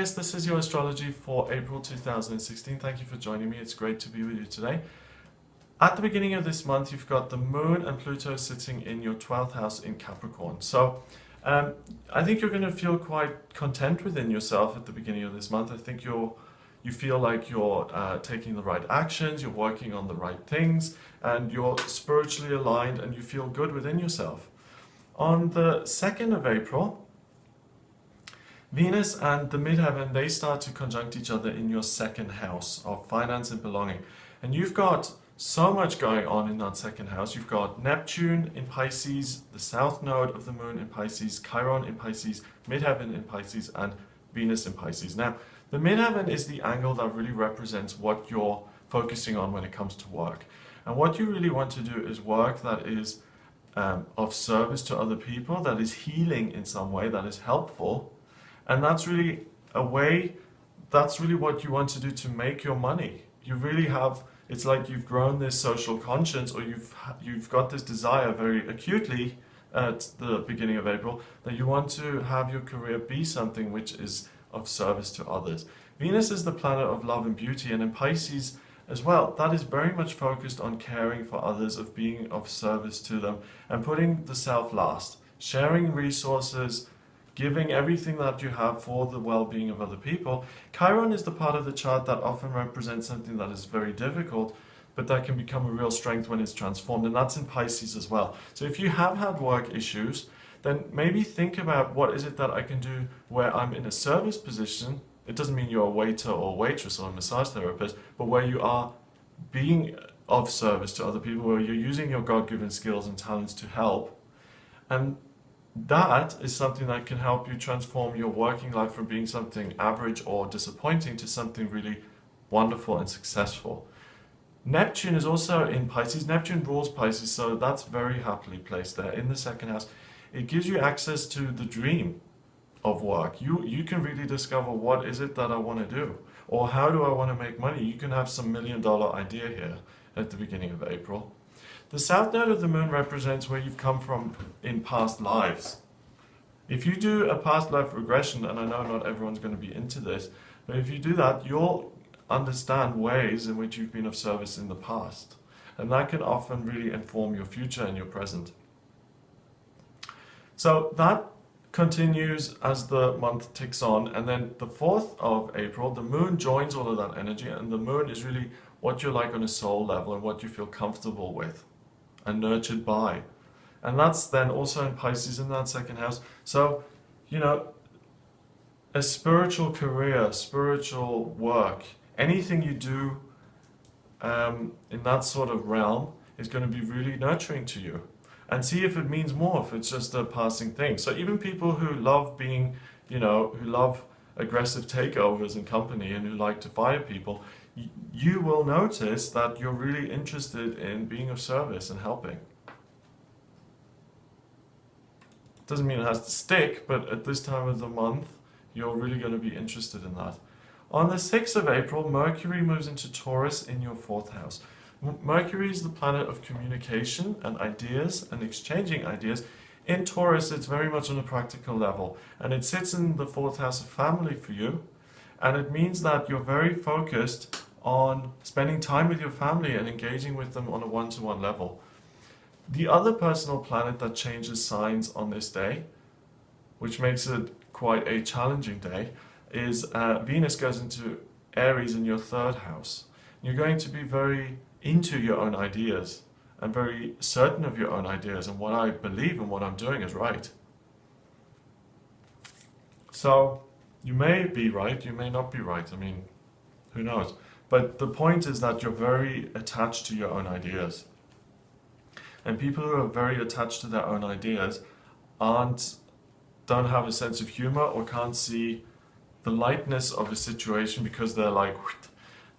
Aquarius, this is your astrology for April 2016. Thank you for joining me. It's great to be with you today. At the beginning of this month, you've got the Moon and Pluto sitting in your 12th house in Capricorn. So I think you're going to feel quite content within yourself at the beginning of this month. I think you feel like you're taking the right actions, you're working on the right things, and you're spiritually aligned and you feel good within yourself. On the 2nd of April, Venus and the midheaven, they start to conjunct each other in your 2nd house of finance and belonging. And you've got so much going on in that 2nd house. You've got Neptune in Pisces, the south node of the moon in Pisces, Chiron in Pisces, midheaven in Pisces, and Venus in Pisces. Now, the midheaven is the angle that really represents what you're focusing on when it comes to work. And what you really want to do is work that is of service to other people, that is healing in some way, that is helpful. And that's really what you want to do to make your money. You really have, it's like you've grown this social conscience, or you've got this desire very acutely at the beginning of April that you want to have your career be something which is of service to others. Venus is the planet of love and beauty, and in Pisces as well, that is very much focused on caring for others, of being of service to them, and putting the self last, sharing resources, giving everything that you have for the well-being of other people. Chiron is the part of the chart that often represents something that is very difficult, but that can become a real strength when it's transformed, and that's in Pisces as well. So if you have had work issues, then maybe think about, what is it that I can do where I'm in a service position? It doesn't mean you're a waiter or waitress or a massage therapist, but where you are being of service to other people, where you're using your God-given skills and talents to help. And that is something that can help you transform your working life from being something average or disappointing to something really wonderful and successful. Neptune is also in Pisces. Neptune rules Pisces, so that's very happily placed there in the 2nd house. It gives you access to the dream of work. You can really discover, what is it that I want to do? Or how do I want to make money? You can have some $1 million idea here at the beginning of April. The south node of the moon represents where you've come from in past lives. If you do a past life regression, and I know not everyone's going to be into this, but if you do that, you'll understand ways in which you've been of service in the past. And that can often really inform your future and your present. So that continues as the month ticks on, and then the 4th of April, the moon joins all of that energy, and the moon is really what you're like on a soul level and what you feel comfortable with and nurtured by. And that's then also in Pisces in that 2nd house. So, a spiritual career, spiritual work, anything you do in that sort of realm is going to be really nurturing to you. And see if it means more, if it's just a passing thing. So even people who love being, who love aggressive takeovers in company and who like to fire people, you will notice that you're really interested in being of service and helping. Doesn't mean it has to stick, but at this time of the month, you're really going to be interested in that. On the 6th of April, Mercury moves into Taurus in your 4th house. Mercury is the planet of communication and ideas and exchanging ideas. In Taurus, it's very much on a practical level, and it sits in the 4th house of family for you. And it means that you're very focused on spending time with your family and engaging with them on a one-to-one level. The other personal planet that changes signs on this day, which makes it quite a challenging day, is Venus goes into Aries in your 3rd house. You're going to be very into your own ideas and very certain of your own ideas, and what I believe and what I'm doing is right. So you may be right, you may not be right. I mean, who knows? But the point is that you're very attached to your own ideas. And people who are very attached to their own ideas don't have a sense of humor, or can't see the lightness of a situation, because they're like,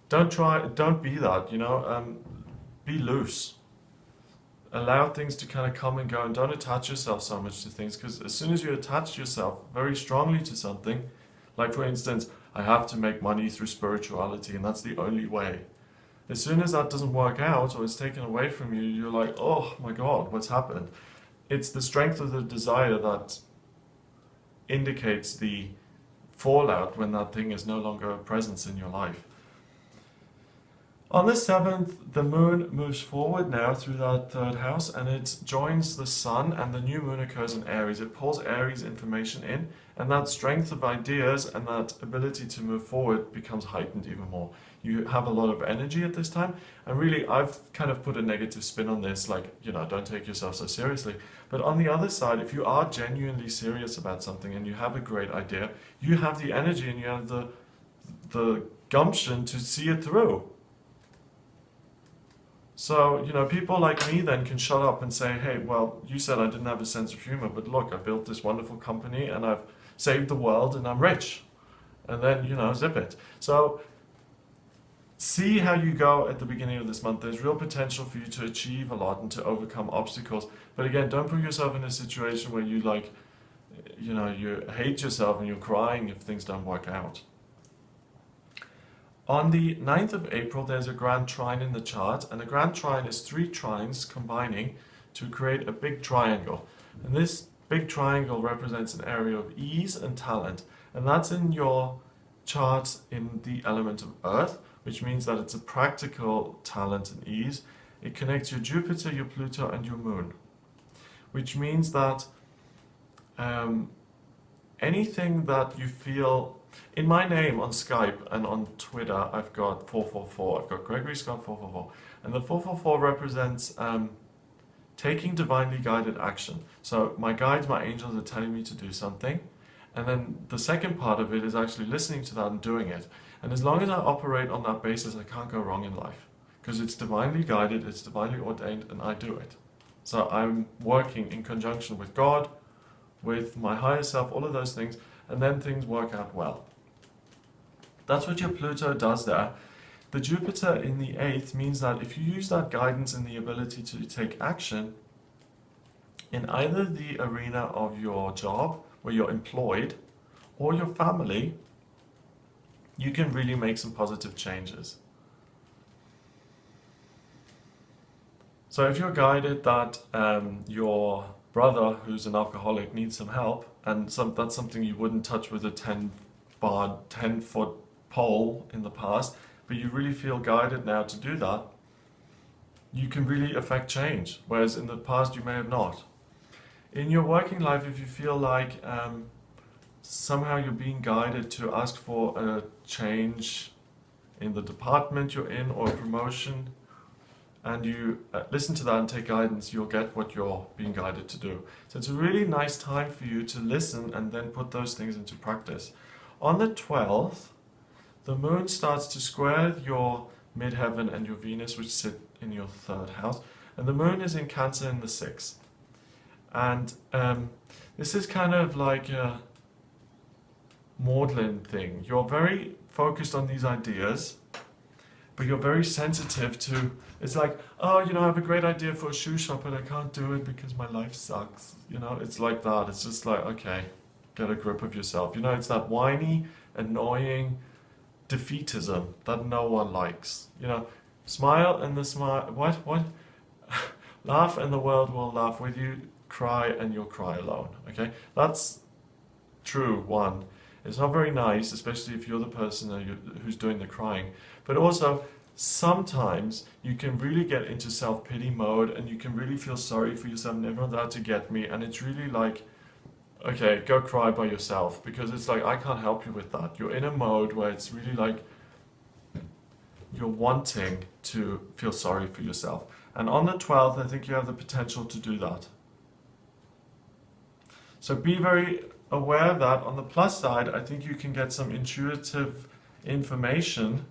don't be that, be loose. Allow things to kind of come and go, and don't attach yourself so much to things, because as soon as you attach yourself very strongly to something, like for instance, I have to make money through spirituality and that's the only way. As soon as that doesn't work out, or it's taken away from you, you're like, oh my God, what's happened? It's the strength of the desire that indicates the fallout when that thing is no longer a presence in your life. On the 7th, the moon moves forward now through that 3rd house, and it joins the sun, and the new moon occurs in Aries. It pulls Aries information in, and that strength of ideas and that ability to move forward becomes heightened even more. You have a lot of energy at this time, and really I've kind of put a negative spin on this, like, you know, don't take yourself so seriously. But on the other side, if you are genuinely serious about something and you have a great idea, you have the energy and you have the gumption to see it through. So, you know, people like me then can shut up and say, hey, well, you said I didn't have a sense of humor, but look, I built this wonderful company and I've saved the world and I'm rich. And then, you know, zip it. So, see how you go at the beginning of this month. There's real potential for you to achieve a lot and to overcome obstacles. But again, don't put yourself in a situation where you, like, you know, you hate yourself and you're crying if things don't work out. On the 9th of April, there's a grand trine in the chart, and a grand trine is 3 trines combining to create a big triangle. And this big triangle represents an area of ease and talent, and that's in your chart in the element of Earth, which means that it's a practical talent and ease. It connects your Jupiter, your Pluto, and your Moon, which means that anything that you feel. In my name on Skype and on Twitter, I've got 444. I've got Gregory Scott 444. And the 444 represents taking divinely guided action. So my guides, my angels are telling me to do something. And then the second part of it is actually listening to that and doing it. And as long as I operate on that basis, I can't go wrong in life. Because it's divinely guided, it's divinely ordained, and I do it. So I'm working in conjunction with God, with my higher self, all of those things, and then things work out well. That's what your Pluto does there. The Jupiter in the 8th means that if you use that guidance and the ability to take action in either the arena of your job, where you're employed, or your family, you can really make some positive changes. So if you're guided that your brother who's an alcoholic needs some help, and that's something you wouldn't touch with a 10-foot pole in the past, but you really feel guided now to do that, you can really affect change, whereas in the past you may have not. In your working life, if you feel like somehow you're being guided to ask for a change in the department you're in or a promotion, and you listen to that and take guidance, you'll get what you're being guided to do. So it's a really nice time for you to listen and then put those things into practice. On the 12th, the moon starts to square your midheaven and your Venus, which sit in your 3rd house, and the moon is in Cancer in the 6th. And this is kind of like a maudlin thing. You're very focused on these ideas, but you're very sensitive to, it's like, oh, you know, I have a great idea for a shoe shop, but I can't do it because my life sucks. You know, it's like that. It's just like, okay, get a grip of yourself. You know, it's that whiny, annoying defeatism that no one likes. You know, smile and the smile, what? Laugh and the world will laugh with you. Cry and you'll cry alone. Okay, that's true. One, it's not very nice, especially if you're the person who's doing the crying. But also, sometimes you can really get into self-pity mode and you can really feel sorry for yourself, never out to get me, and it's really like, okay, go cry by yourself, because it's like, I can't help you with that. You're in a mode where it's really like you're wanting to feel sorry for yourself. And on the 12th, I think you have the potential to do that. So be very aware of that. On the plus side, I think you can get some intuitive information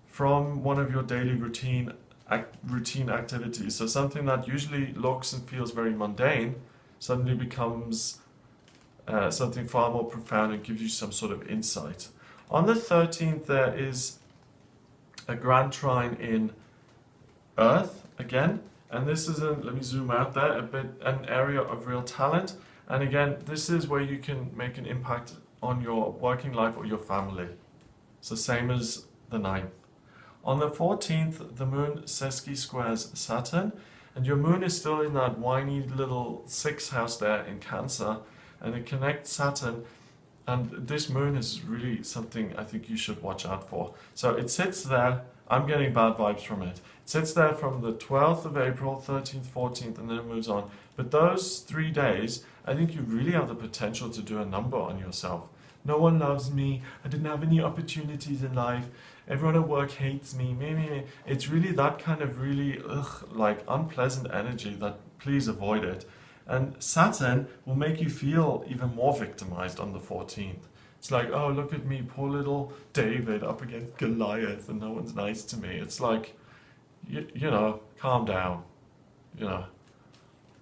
from one of your daily routine activities. So something that usually looks and feels very mundane suddenly becomes something far more profound and gives you some sort of insight. On the 13th, there is a grand trine in Earth again, and this is let me zoom out there a bit, an area of real talent. And again, this is where you can make an impact on your working life or your family. It's the same as the 9th. On the 14th, the moon sesqui squares Saturn, and your moon is still in that whiny little 6th house there in Cancer, and it connects Saturn. And this moon is really something I think you should watch out for. So it sits there. I'm getting bad vibes from it. It sits there from the 12th of April, 13th, 14th, and then it moves on. But those 3 days, I think you really have the potential to do a number on yourself. No one loves me. I didn't have any opportunities in life. Everyone at work hates me. Me. It's really that kind of really like unpleasant energy that please avoid it. And Saturn will make you feel even more victimized on the 14th. It's like, oh, look at me, poor little David up against Goliath, and no one's nice to me. It's like, you know, calm down, you know,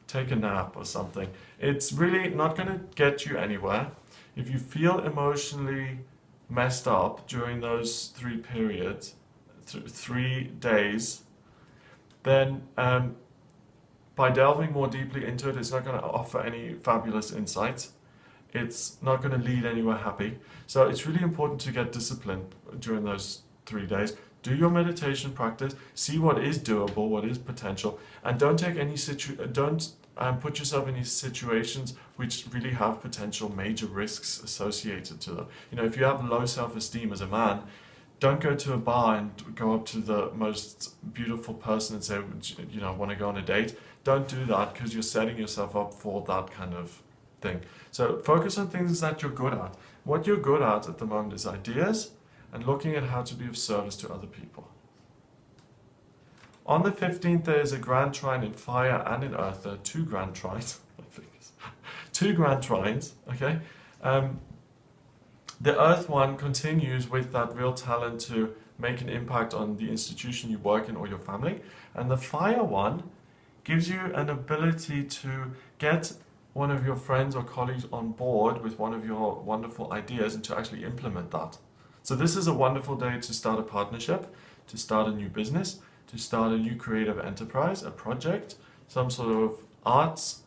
take a nap or something. It's really not going to get you anywhere. If you feel emotionally messed up during those 3 periods, 3 days, then by delving more deeply into it, it's not going to offer any fabulous insights. It's not going to lead anywhere happy. So it's really important to get disciplined during those 3 days. Do your meditation practice, see what is doable, what is potential, and don't take any put yourself in these situations which really have potential major risks associated to them. You know, if you have low self-esteem as a man, don't go to a bar and go up to the most beautiful person and say, you know, want to go on a date. Don't do that, because you're setting yourself up for that kind of thing. So focus on things that you're good at. What you're good at the moment is ideas and looking at how to be of service to other people. On the 15th, there is a grand trine in fire and in earth. There are 2 grand trines. 2 grand trines, okay? The earth one continues with that real talent to make an impact on the institution you work in or your family. And the fire one gives you an ability to get one of your friends or colleagues on board with one of your wonderful ideas and to actually implement that. So this is a wonderful day to start a partnership, to start a new business, to start a new creative enterprise, a project, some sort of arts,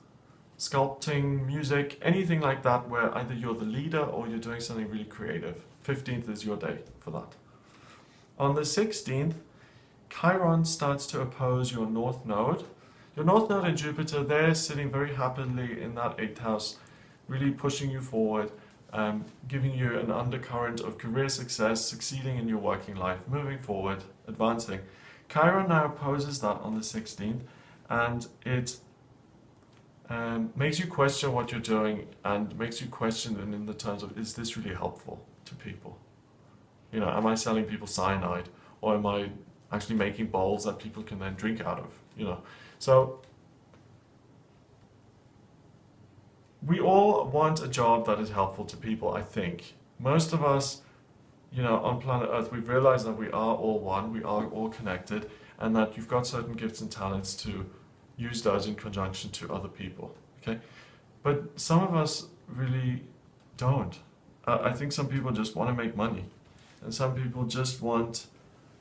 sculpting, music, anything like that where either you're the leader or you're doing something really creative. 15th is your day for that. On the 16th, Chiron starts to oppose your North Node. Your North Node in Jupiter, they're sitting very happily in that 8th house, really pushing you forward, giving you an undercurrent of career success, succeeding in your working life, moving forward, advancing. Chiron now opposes that on the 16th, and it makes you question what you're doing and makes you question it in the terms of, is this really helpful to people? You know, am I selling people cyanide, or am I actually making bowls that people can then drink out of, you know? So we all want a job that is helpful to people, I think. Most of us, you know, on planet Earth, we've realized that we are all one, we are all connected, and that you've got certain gifts and talents to use those in conjunction to other people, okay? But some of us really don't. I think some people just want to make money, and some people just want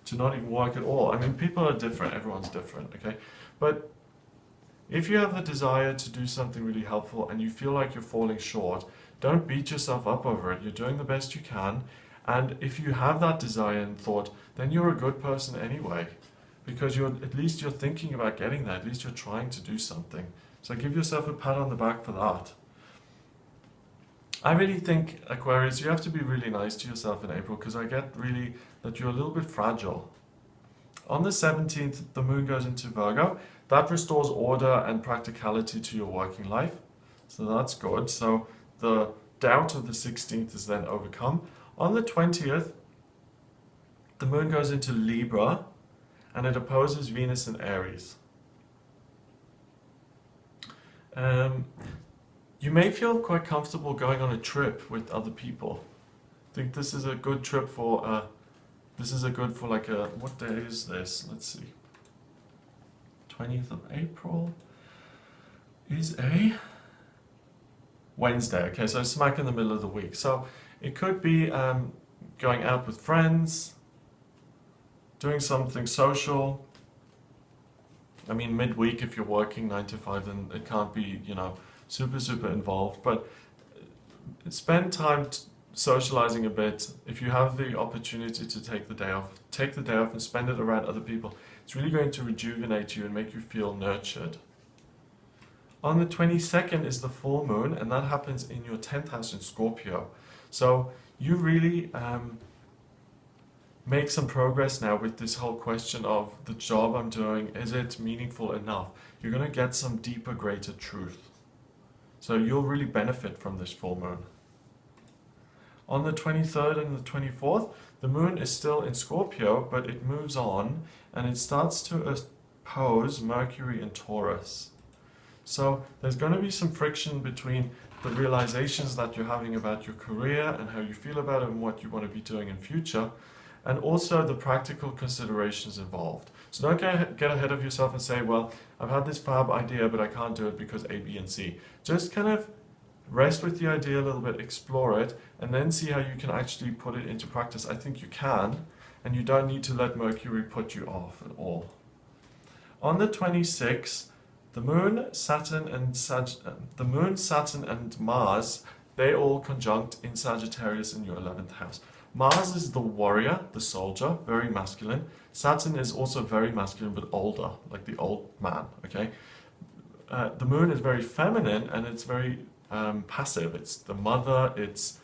to not even work at all. I mean, people are different, everyone's different, okay? But if you have the desire to do something really helpful and you feel like you're falling short, don't beat yourself up over it. You're doing the best you can. And if you have that desire and thought, then you're a good person anyway, because at least you're thinking about getting there. At least you're trying to do something. So give yourself a pat on the back for that. I really think, Aquarius, you have to be really nice to yourself in April, because I get really that you're a little bit fragile. On the 17th, the moon goes into Virgo. That restores order and practicality to your working life. So that's good. So the doubt of the 16th is then overcome. On the 20th, the moon goes into Libra and it opposes Venus in Aries. You may feel quite comfortable going on a trip with other people. I think this is a good trip for, what day is this? Let's see. 20th of April is a Wednesday. Okay, so smack in the middle of the week. So it could be going out with friends, doing something social. I mean, midweek, if you're working 9 to 5, then it can't be, you know, super involved. But spend time socializing a bit. If you have the opportunity to take the day off and spend it around other people. It's really going to rejuvenate you and make you feel nurtured. On the 22nd is the full moon, and that happens in your 10th house in Scorpio. So you really make some progress now with this whole question of the job I'm doing, is it meaningful enough? You're going to get some deeper, greater truth. So you'll really benefit from this full moon. On the 23rd and the 24th, the moon is still in Scorpio, but it moves on and it starts to oppose Mercury in Taurus. So there's going to be some friction between the realizations that you're having about your career and how you feel about it and what you want to be doing in future, and also the practical considerations involved. So don't get ahead of yourself and say, well, I've had this fab idea, but I can't do it because A, B, and C. Just kind of rest with the idea a little bit, explore it, and then see how you can actually put it into practice. I think you can, and you don't need to let Mercury put you off at all. On the 26th, the Moon, Saturn, and Mars, they all conjunct in Sagittarius in your 11th house. Mars is the warrior, the soldier, very masculine. Saturn is also very masculine, but older, like the old man, okay? The Moon is very feminine, and it's very passive. It's the mother, it's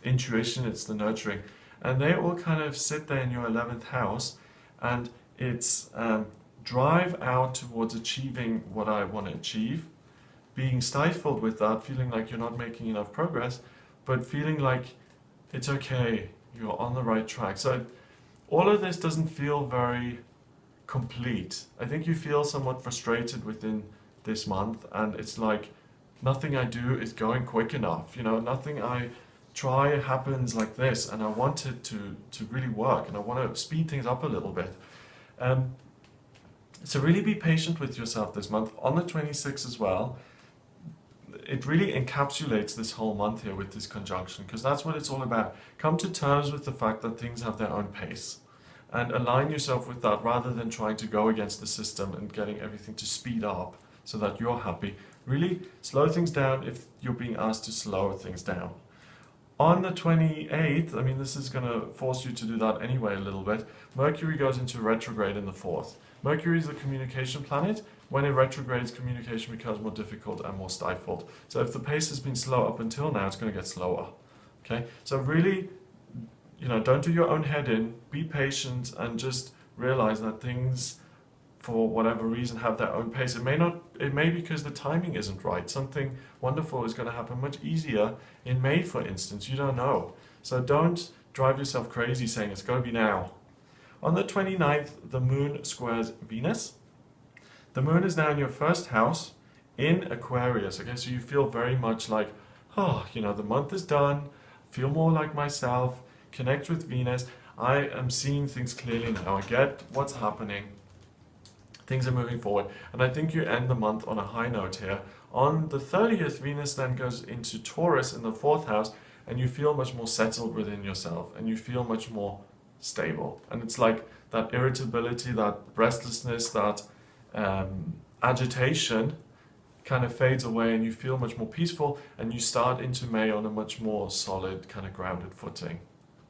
intuition, it's the nurturing. And they all kind of sit there in your 11th house, and it's drive out towards achieving what I want to achieve, being stifled with that, feeling like you're not making enough progress, but feeling like it's okay, you're on the right track. So all of this doesn't feel very complete. I think you feel somewhat frustrated within this month, and it's like nothing I do is going quick enough. You know, nothing I try happens like this, and I want it to really work, and I want to speed things up a little bit. So really be patient with yourself this month. On the 26th as well, it really encapsulates this whole month here with this conjunction, because that's what it's all about. Come to terms with the fact that things have their own pace and align yourself with that rather than trying to go against the system and getting everything to speed up so that you're happy. Really slow things down if you're being asked to slow things down. On the 28th, I mean, this is going to force you to do that anyway a little bit. Mercury goes into retrograde in the 4th. Mercury is the communication planet. When it retrogrades, communication becomes more difficult and more stifled. So if the pace has been slow up until now, it's going to get slower. Okay, so really, you know, don't do your own head in. Be patient and just realize that things, for whatever reason, have their own pace. It may because the timing isn't right. Something wonderful is going to happen much easier in May, for instance. You don't know. So don't drive yourself crazy saying it's going to be now. On the 29th, the Moon squares Venus. The Moon is now in your first house in Aquarius. Okay, so you feel very much like, oh, you know, the month is done. Feel more like myself. Connect with Venus. I am seeing things clearly now. I get what's happening. Things are moving forward. And I think you end the month on a high note here. On the 30th, Venus then goes into Taurus in the 4th house, and you feel much more settled within yourself, and you feel much more stable. And it's like that irritability, that restlessness, that agitation kind of fades away, and you feel much more peaceful, and you start into May on a much more solid, kind of grounded footing,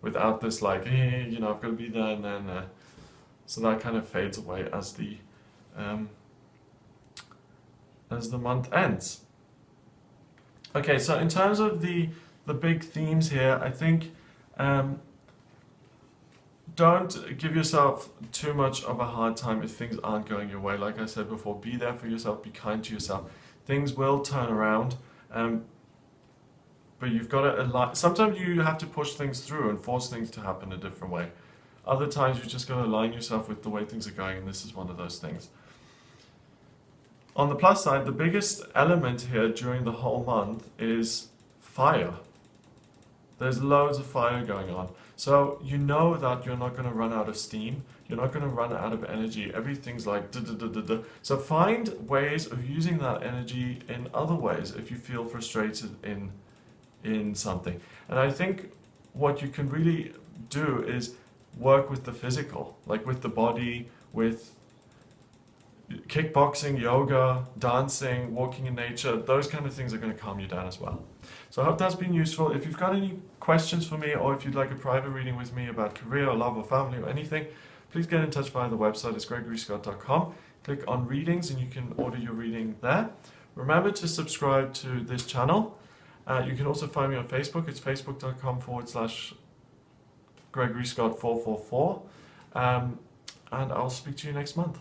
without this like, hey, you know, I've got to be there, and then so that kind of fades away as the month ends. Okay, so in terms of the big themes here, I think don't give yourself too much of a hard time if things aren't going your way. Like I said before, be there for yourself, be kind to yourself. Things will turn around, but you've got to sometimes you have to push things through and force things to happen a different way. Other times you just got to align yourself with the way things are going, and this is one of those things. On the plus side, the biggest element here during the whole month is fire. There's loads of fire going on. So you know that you're not going to run out of steam. You're not going to run out of energy. Everything's like da da da da da. So find ways of using that energy in other ways if you feel frustrated in something. And I think what you can really do is work with the physical, like with the body, with kickboxing, yoga, dancing, walking in nature. Those kind of things are going to calm you down as well. So I hope that's been useful. If you've got any questions for me, or if you'd like a private reading with me about career or love or family or anything, please get in touch via the website. It's gregoryscott.com. Click on readings and you can order your reading there. Remember to subscribe to this channel, You can also find me on Facebook. It's facebook.com/Gregory Scott 444. And I'll speak to you next month.